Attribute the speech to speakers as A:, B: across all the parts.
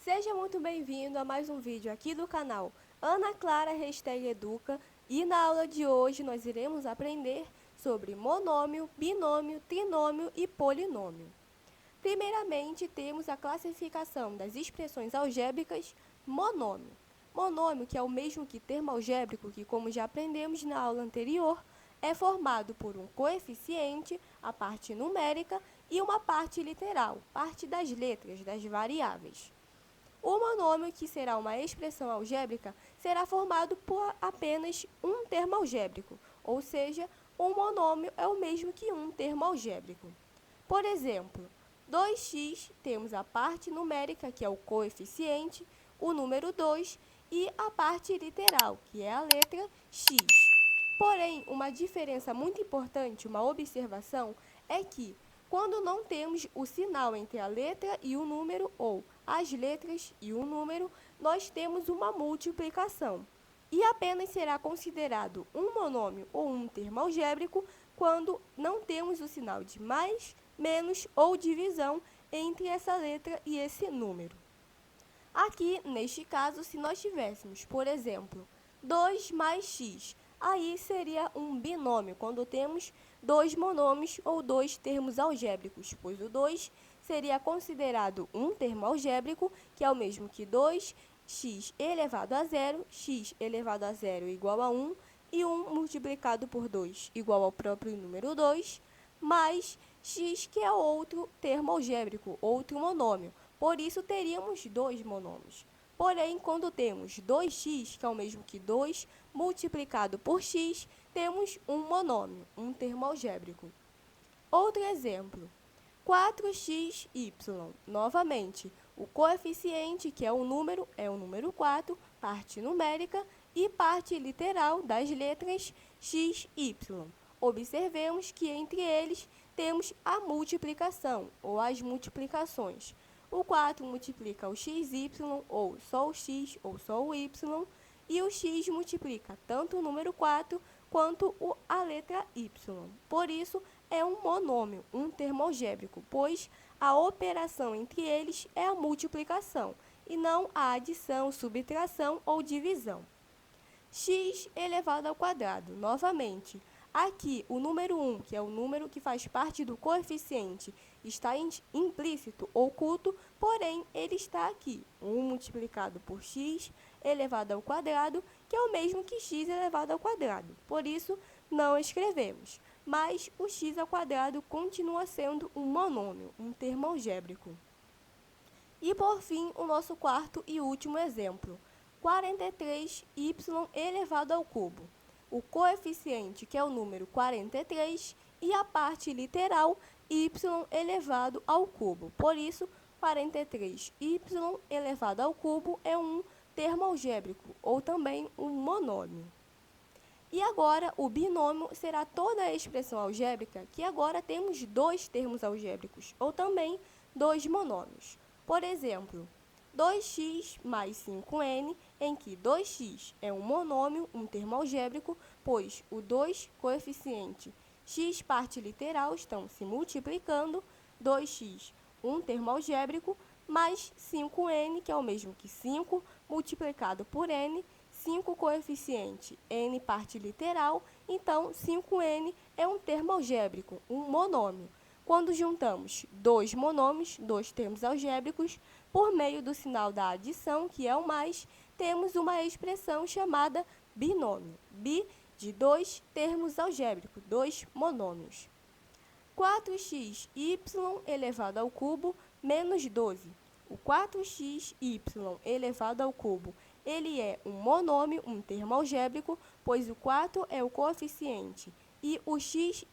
A: Seja muito bem-vindo a mais um vídeo aqui do canal Ana Clara #Educa, e na aula de hoje nós iremos aprender sobre monômio, binômio, trinômio e polinômio. Primeiramente, temos a classificação das expressões algébricas monômio. Monômio, que é o mesmo que termo algébrico, que como já aprendemos na aula anterior, é formado por um coeficiente, a parte numérica, e uma parte literal, parte das letras, das variáveis. O monômio, que será uma expressão algébrica, será formado por apenas um termo algébrico, ou seja, um monômio é o mesmo que um termo algébrico. Por exemplo, 2x temos a parte numérica, que é o coeficiente, o número 2, e a parte literal, que é a letra x. Porém, uma diferença muito importante, uma observação, é que quando não temos o sinal entre a letra e o número, ou as letras e o número, nós temos uma multiplicação. E apenas será considerado um monômio ou um termo algébrico quando não temos o sinal de mais, menos ou divisão entre essa letra e esse número. Aqui, neste caso, se nós tivéssemos, por exemplo, 2 mais x, aí seria um binômio, quando temos dois monômios ou dois termos algébricos, pois o 2 seria considerado um termo algébrico, que é o mesmo que 2x elevado a zero, x elevado a zero igual a 1, e 1 multiplicado por 2 igual ao próprio número 2, mais x, que é outro termo algébrico, outro monômio. Por isso, teríamos dois monômios. Porém, quando temos 2x, que é o mesmo que 2, multiplicado por x, temos um monômio, um termo algébrico. Outro exemplo, 4xy. Novamente, o coeficiente, que é o número 4, parte numérica, e parte literal das letras x, y. Observemos que entre eles temos a multiplicação, ou as multiplicações. O 4 multiplica o xy, ou só o x, ou só o y, e o x multiplica tanto o número 4 quanto a letra y. Por isso, é um monômio, um termo algébrico, pois a operação entre eles é a multiplicação, e não a adição, subtração ou divisão. X elevado ao quadrado, novamente. Aqui, o número 1, que é o número que faz parte do coeficiente, está implícito, oculto, porém, ele está aqui. 1 multiplicado por x elevado ao quadrado, que é o mesmo que x elevado ao quadrado. Por isso, não escrevemos. Mas o x ao quadrado continua sendo um monômio, um termo algébrico. E, por fim, o nosso quarto e último exemplo. 43y elevado ao cubo. O coeficiente, que é o número 43, e a parte literal, y elevado ao cubo. Por isso, 43y elevado ao cubo é um termo algébrico, ou também um monômio. E agora, o binômio será toda a expressão algébrica que agora temos dois termos algébricos, ou também dois monômios. Por exemplo, 2x mais 5n, em que 2x é um monômio, um termo algébrico, pois o 2 coeficiente x parte literal estão se multiplicando, 2x, um termo algébrico, mais 5n, que é o mesmo que 5, multiplicado por n, 5 coeficiente, n parte literal, então 5n é um termo algébrico, um monômio. Quando juntamos dois monômios, dois termos algébricos, por meio do sinal da adição, que é o mais, temos uma expressão chamada binômio. Bi de dois termos algébricos, dois monômios. 4xy elevado ao cubo menos 12. O 4xy elevado ao cubo, ele é um monômio, um termo algébrico, pois o 4 é o coeficiente e o xy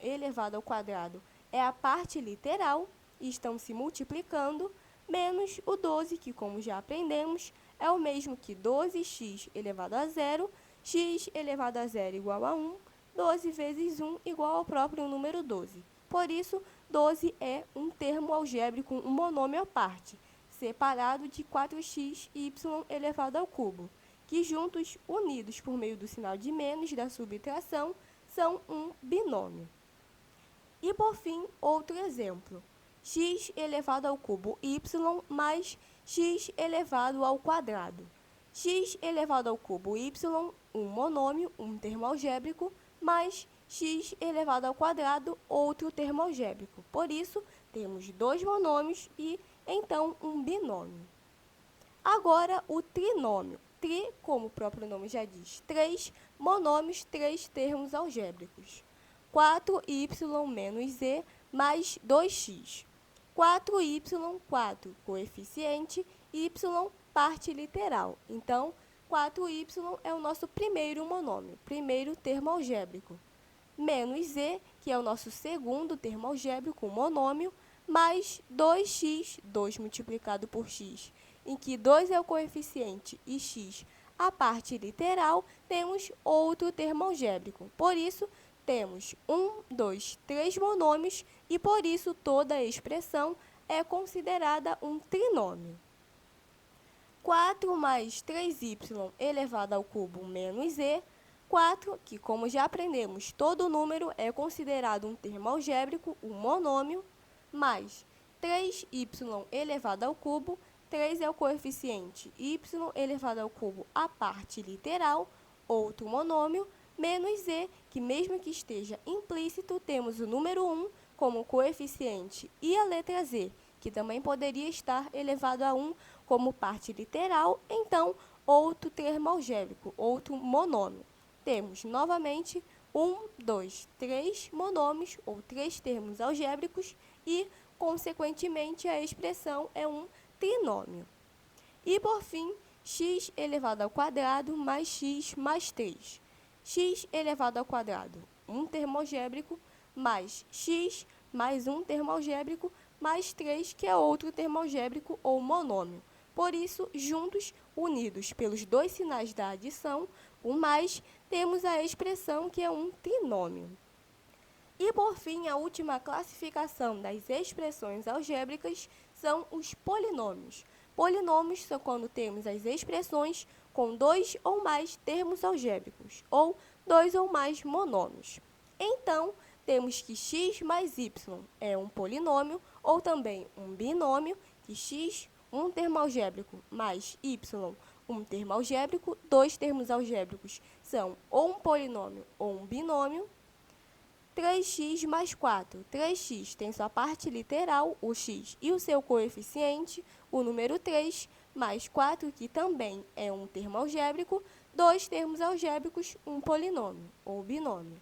A: elevado ao quadrado é a parte literal, e estão se multiplicando, menos o 12, que como já aprendemos, é o mesmo que 12x elevado a zero, x elevado a zero igual a 1, 12 vezes 1 igual ao próprio número 12. Por isso, 12 é um termo algébrico, um monômio à parte, separado de 4xy elevado ao cubo, que juntos, unidos por meio do sinal de menos da subtração, são um binômio. E, por fim, outro exemplo. X elevado ao cubo y mais x elevado ao quadrado. X elevado ao cubo y, um monômio, um termo algébrico, mais x elevado ao quadrado, outro termo algébrico. Por isso, temos dois monômios e, então, um binômio. Agora, o trinômio. Tri, como o próprio nome já diz, 3 monômios, 3 termos algébricos. 4y menos z mais 2x. 4y, 4, coeficiente, y, parte literal. Então, 4y é o nosso primeiro monômio, primeiro termo algébrico. Menos z, que é o nosso segundo termo algébrico, monômio, mais 2x, 2 multiplicado por x, em que 2 é o coeficiente e x a parte literal, temos outro termo algébrico. Por isso, temos 1, 2, 3 monômios e, por isso, toda a expressão é considerada um trinômio. 4 mais 3y elevado ao cubo menos z, 4, que como já aprendemos, todo número é considerado um termo algébrico, um monômio, mais 3y elevado ao cubo, 3 é o coeficiente, y elevado ao cubo a parte literal, outro monômio, menos z, que mesmo que esteja implícito, temos o número 1 como coeficiente e a letra z, que também poderia estar elevado a 1 como parte literal, então, outro termo algébrico, outro monômio. Temos, novamente, 1, 2, 3 monômios, ou 3 termos algébricos, e, consequentemente, a expressão é um trinômio. E, por fim, x elevado ao quadrado mais x mais 3. X elevado ao quadrado, um termo algébrico, mais x mais um termo algébrico, mais 3, que é outro termo algébrico ou monômio. Por isso, juntos, unidos pelos dois sinais da adição, o mais, temos a expressão que é um trinômio. E, por fim, a última classificação das expressões algébricas são os polinômios. Polinômios são quando temos as expressões com dois ou mais termos algébricos, ou dois ou mais monômios. Então, temos que x mais y é um polinômio, ou também um binômio, que x, um termo algébrico, mais y, um termo algébrico. Dois termos algébricos são ou um polinômio ou um binômio. 3x mais 4. 3x tem sua parte literal, o x, e o seu coeficiente, o número 3, mais 4, que também é um termo algébrico. Dois termos algébricos, um polinômio ou binômio.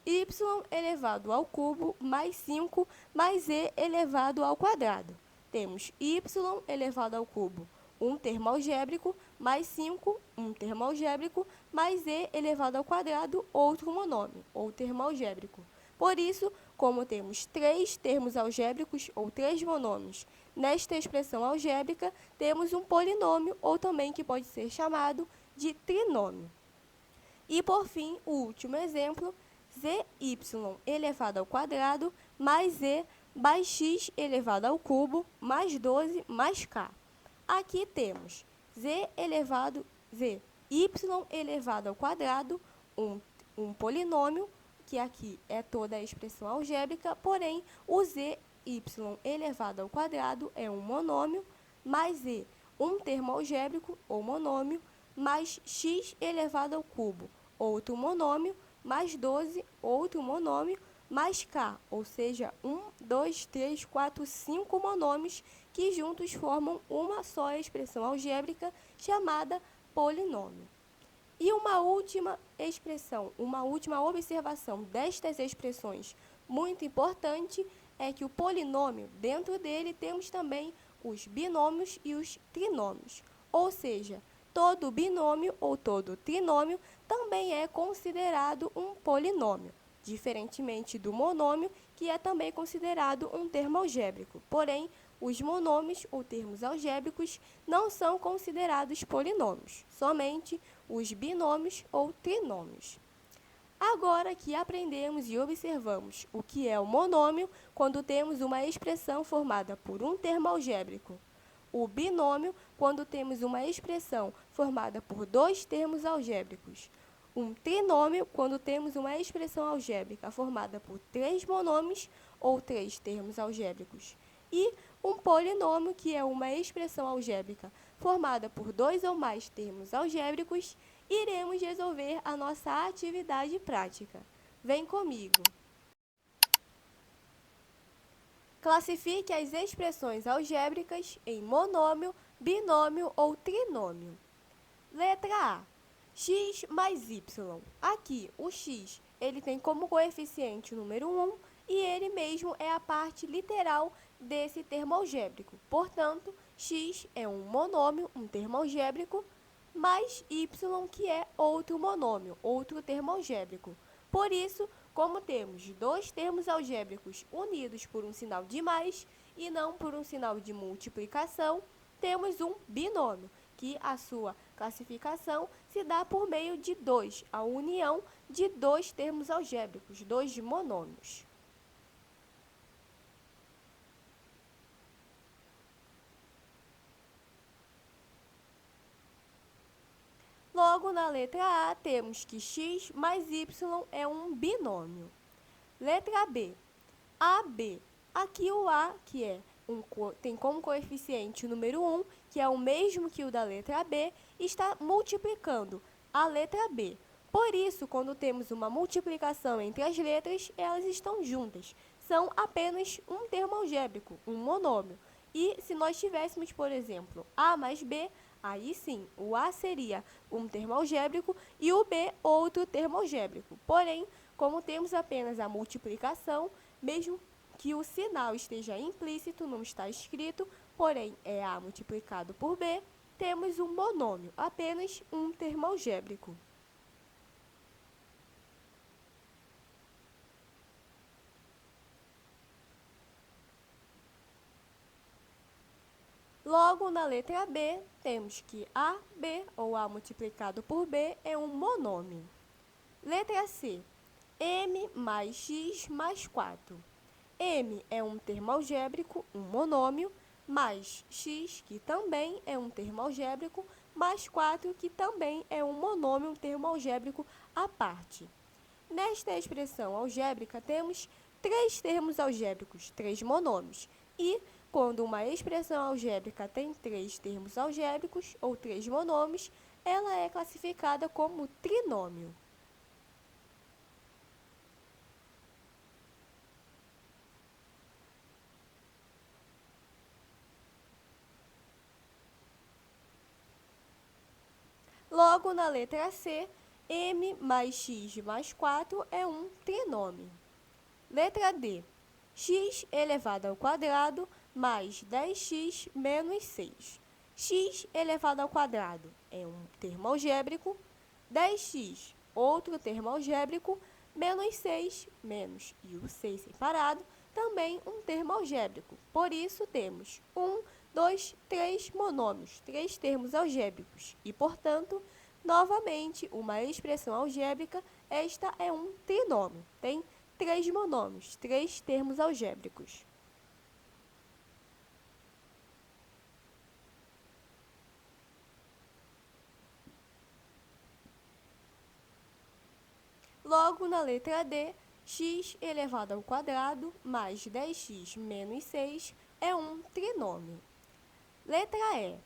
A: Y elevado ao cubo mais 5 mais z elevado ao quadrado. Temos y elevado ao cubo, um termo algébrico, mais 5, um termo algébrico, mais z elevado ao quadrado, outro monômio, ou termo algébrico. Por isso, como temos 3 termos algébricos, ou 3 monômios, nesta expressão algébrica, temos um polinômio, ou também que pode ser chamado de trinômio. E, por fim, o último exemplo, zy elevado ao quadrado, mais z, mais x elevado ao cubo, mais 12, mais k. Aqui temos y elevado ao quadrado, um polinômio, que aqui é toda a expressão algébrica, porém, o zy elevado ao quadrado é um monômio, mais z, um termo algébrico, ou monômio, mais x elevado ao cubo, outro monômio, mais 12, outro monômio, mais k, ou seja, 1, 2, 3, 4, 5 monômios que juntos formam uma só expressão algébrica chamada polinômio. E uma última expressão, uma última observação destas expressões muito importante é que o polinômio, dentro dele temos também os binômios e os trinômios, ou seja, todo binômio ou todo trinômio também é considerado um polinômio, diferentemente do monômio, que é também considerado um termo algébrico. Porém, os monômios ou termos algébricos não são considerados polinômios, somente os binômios ou trinômios. Agora que aprendemos e observamos o que é o monômio, quando temos uma expressão formada por um termo algébrico, o binômio, quando temos uma expressão formada por dois termos algébricos, um trinômio, quando temos uma expressão algébrica formada por 3 monômios ou 3 termos algébricos, e um polinômio, que é uma expressão algébrica formada por 2 ou mais termos algébricos, iremos resolver a nossa atividade prática. Vem comigo! Classifique as expressões algébricas em monômio, binômio ou trinômio. Letra A. X mais y. Aqui, o x ele tem como coeficiente o número 1 e ele mesmo é a parte literal desse termo algébrico. Portanto, x é um monômio, um termo algébrico, mais y, que é outro monômio, outro termo algébrico. Por isso, como temos dois termos algébricos unidos por um sinal de mais e não por um sinal de multiplicação, temos um binômio, que a sua classificação se dá por meio de 2, a união de dois termos algébricos, dois monômios. Logo, na letra A, temos que x mais y é um binômio. Letra B. AB. Aqui o A, que tem como coeficiente o número 1, que é o mesmo que o da letra B, está multiplicando a letra B. Por isso, quando temos uma multiplicação entre as letras, elas estão juntas. São apenas um termo algébrico, um monômio. E se nós tivéssemos, por exemplo, A mais B, aí sim, o A seria um termo algébrico e o B outro termo algébrico. Porém, como temos apenas a multiplicação, mesmo que o sinal esteja implícito, não está escrito, porém é A multiplicado por B, temos um monômio, apenas um termo algébrico. Logo, na letra B, temos que AB, ou A multiplicado por B, é um monômio. Letra C. M mais X mais 4. M é um termo algébrico, um monômio, mais X, que também é um termo algébrico, mais 4, que também é um monômio, um termo algébrico à parte. Nesta expressão algébrica, temos três termos algébricos, três monômios. E, quando uma expressão algébrica tem três termos algébricos, ou três monômios, ela é classificada como trinômio. Logo, na letra C, M mais X mais 4 é um trinômio. Letra D. X elevado ao quadrado mais 10x menos 6. X elevado ao quadrado é um termo algébrico, 10x, outro termo algébrico, menos 6, menos e o 6 separado, também um termo algébrico. Por isso, temos 1, 2, 3 monômios, três termos algébricos. E, portanto, novamente, uma expressão algébrica, esta é um trinômio. Tem três monômios, três termos algébricos. Logo, na letra D, x elevado ao quadrado mais 10x menos 6 é um trinômio. Letra E.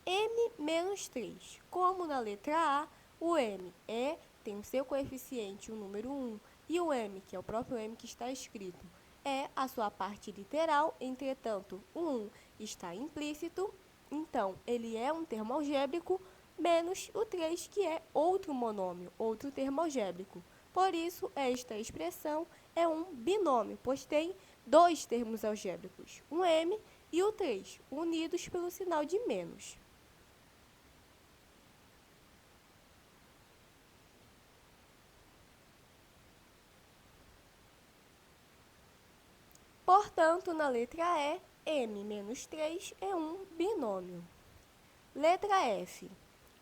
A: M menos 3. Como na letra A, o M tem o seu coeficiente, o número 1, e o M, que é o próprio M que está escrito, é a sua parte literal, entretanto, o 1 está implícito, então ele é um termo algébrico, menos o 3, que é outro monômio, outro termo algébrico. Por isso, esta expressão é um binômio, pois tem dois termos algébricos, um M e o 3, unidos pelo sinal de menos. Portanto, na letra E, M menos 3 é um binômio. Letra F.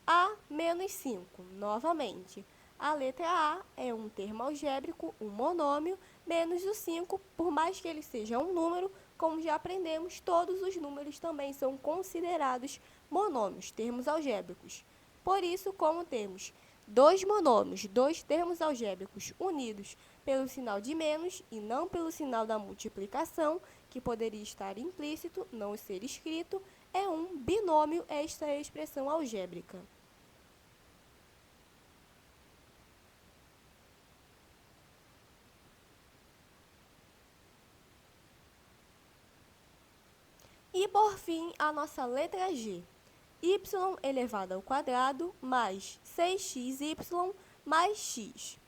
A: A menos 5. Novamente, a letra A é um termo algébrico, um monômio, menos o 5, por mais que ele seja um número, como já aprendemos, todos os números também são considerados monômios, termos algébricos. Por isso, como temos dois monômios, dois termos algébricos unidos pelo sinal de menos e não pelo sinal da multiplicação, que poderia estar implícito, não ser escrito, é um binômio. Esta é a expressão algébrica. E por fim, a nossa letra G. Y elevado ao quadrado mais 6xy mais x.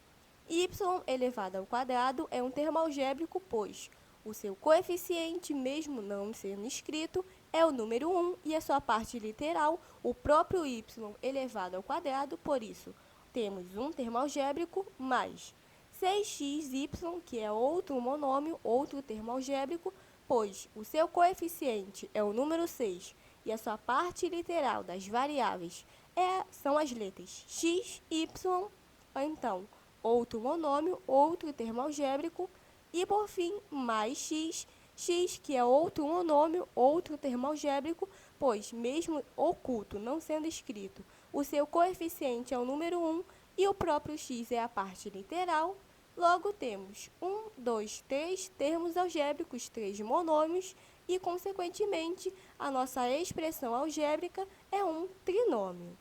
A: Y elevado ao quadrado é um termo algébrico, pois o seu coeficiente, mesmo não sendo escrito, é o número 1 e a sua parte literal, o próprio y elevado ao quadrado. Por isso, temos um termo algébrico mais 6xy, que é outro monômio, outro termo algébrico, pois o seu coeficiente é o número 6 e a sua parte literal das variáveis são as letras x, y, ou então outro monômio, outro termo algébrico, e por fim, mais x, que é outro monômio, outro termo algébrico, pois mesmo oculto, não sendo escrito, o seu coeficiente é o número 1 e o próprio x é a parte literal. Logo, temos 1, 2, 3 termos algébricos, 3 monômios, e, consequentemente, a nossa expressão algébrica é um trinômio.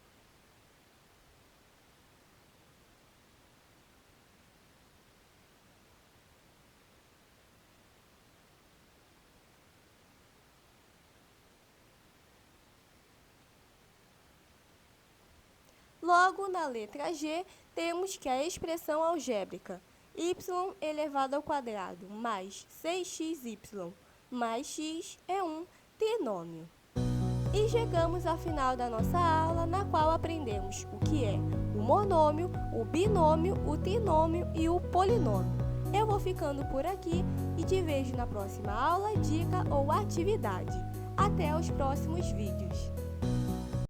A: Logo, na letra G, temos que a expressão algébrica y elevado ao quadrado mais 6xy mais x é um trinômio. E chegamos ao final da nossa aula, na qual aprendemos o que é o monômio, o binômio, o trinômio e o polinômio. Eu vou ficando por aqui e te vejo na próxima aula, dica ou atividade. Até os próximos vídeos!